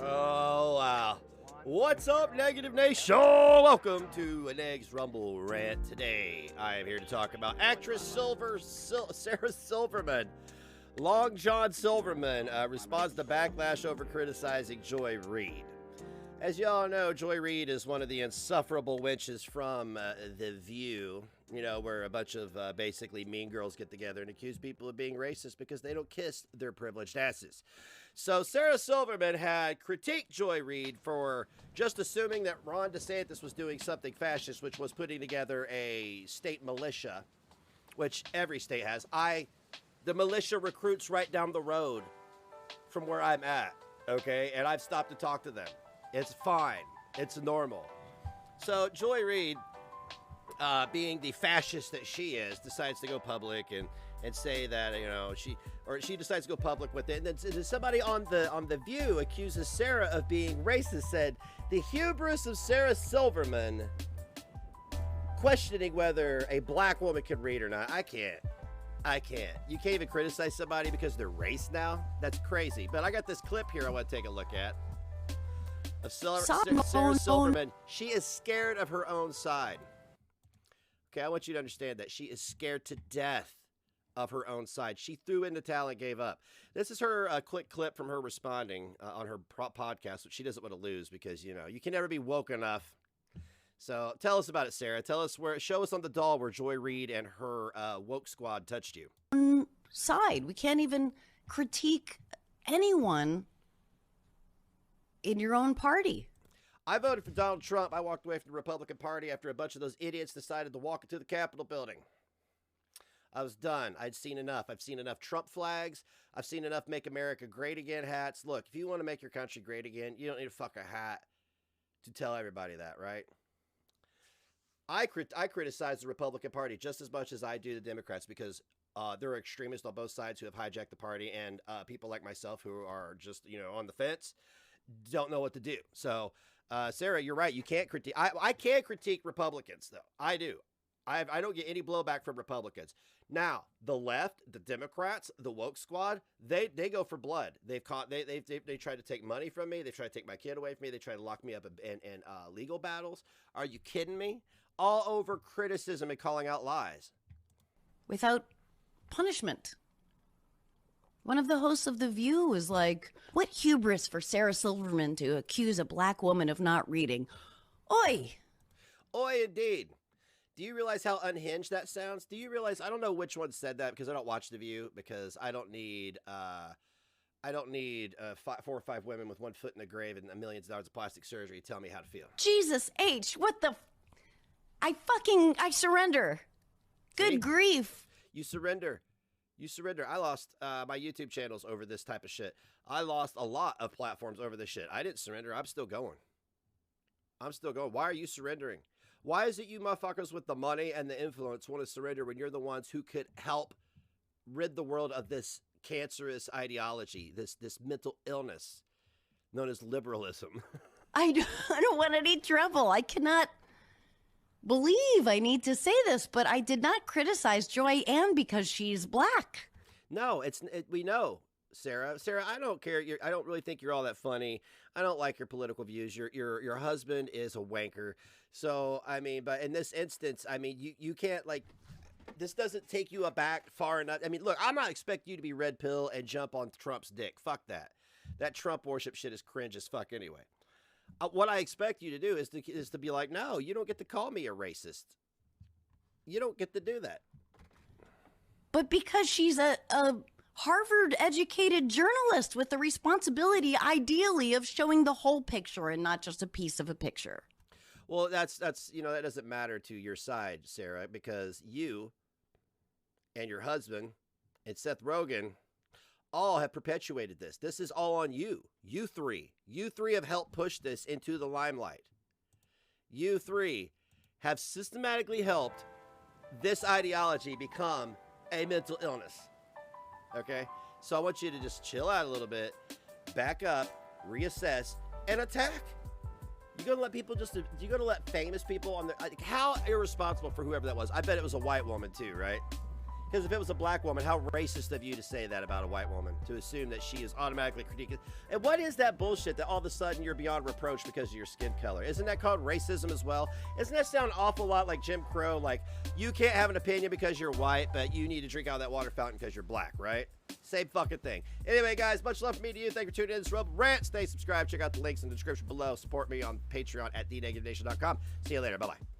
Oh, wow. What's up, Negative Nation? Welcome to a Negs Rumble Rant. Today, I am here to talk about actress Sarah Silverman. Long John Silverman responds to backlash over criticizing Joy Reid. As y'all know, Joy Reid is one of the insufferable wenches from The View, you know, where a bunch of basically mean girls get together and accuse people of being racist because they don't kiss their privileged asses. So Sarah Silverman had critiqued Joy Reid for just assuming that Ron DeSantis was doing something fascist, which was putting together a state militia, which every state has. The militia recruits right down the road from where I'm at, okay? And I've stopped to talk to them. It's fine. It's normal. So Joy Reid, being the fascist that she is, decides to go public and say that, you know, she decides to go public with it. And then somebody on the View accuses Sarah of being racist, said the hubris of Sarah Silverman questioning whether a black woman can read or not. I can't. You can't even criticize somebody because they're race now? That's crazy. But I got this clip here I want to take a look at. Of Sarah Silverman. She is scared of her own side. Okay, I want you to understand that. She is scared to death of her own side. She threw in the towel and gave up. This is her quick clip from her responding on her podcast, which she doesn't want to lose because, you know, you can never be woke enough. So tell us about it, Sarah. Show us on the doll where Joy Reid and her woke squad touched you. Side. We can't even critique anyone in your own party. I voted for Donald Trump. I walked away from the Republican Party after a bunch of those idiots decided to walk into the Capitol building. I was done. I'd seen enough. I've seen enough Trump flags. I've seen enough Make America Great Again hats. Look, if you want to make your country great again, you don't need to fuck a hat to tell everybody that, right? I criticize the Republican Party just as much as I do the Democrats because there are extremists on both sides who have hijacked the party, and people like myself who are just, you know, on the fence don't know what to do. So, Sarah, you're right. You can't critique. I can critique Republicans, though. I do. I don't get any blowback from Republicans. Now, the left, the Democrats, the woke squad, they go for blood. They tried to take money from me. They tried to take my kid away from me. They tried to lock me up in legal battles. Are you kidding me? All over criticism and calling out lies. Without punishment. One of the hosts of The View was like, what hubris for Sarah Silverman to accuse a black woman of not reading. Oi! Oi, indeed. Do you realize how unhinged that sounds? Do you realize, I don't know which one said that because I don't watch The View because I don't need 4 or 5 women with 1 foot in the grave and millions of dollars of plastic surgery to tell me how to feel. Jesus H, what the... I surrender. Good grief. You surrender. I lost my YouTube channels over this type of shit. I lost a lot of platforms over this shit. I didn't surrender. I'm still going. Why are you surrendering? Why is it you motherfuckers with the money and the influence want to surrender when you're the ones who could help rid the world of this cancerous ideology, this mental illness known as liberalism? I don't want any trouble. I cannot believe I need to say this, but I did not criticize Joy Ann because she's black. No, we know, Sarah. Sarah, I don't care. I don't really think you're all that funny. I don't like your political views. Your husband is a wanker. So, I mean, but in this instance, I mean, you can't, like, this doesn't take you aback far enough. I mean, look, I'm not expecting you to be red pill and jump on Trump's dick. Fuck that. That Trump worship shit is cringe as fuck anyway. What I expect you to do is to be like, no, you don't get to call me a racist. You don't get to do that. But because she's a Harvard-educated journalist with the responsibility, ideally, of showing the whole picture and not just a piece of a picture. Well, that's you know, that doesn't matter to your side, Sarah, because you and your husband and Seth Rogen all have perpetuated this. This is all on you. You three have helped push this into the limelight. You three have systematically helped this ideology become a mental illness. Okay? So I want you to just chill out a little bit, back up, reassess, and attack. You're going to let people you're going to let famous people on the, like, how irresponsible for whoever that was. I bet it was a white woman too, right? Because if it was a black woman, how racist of you to say that about a white woman, to assume that she is automatically critiqued. And what is that bullshit that all of a sudden you're beyond reproach because of your skin color? Isn't that called racism as well? Doesn't that sound an awful lot like Jim Crow? Like, you can't have an opinion because you're white, but you need to drink out of that water fountain because you're black, right? Same fucking thing. Anyway, guys, much love from me to you. Thank you for tuning in to this Rumble Rant. Stay subscribed. Check out the links in the description below. Support me on Patreon at thenegativenation.com. See you later. Bye-bye.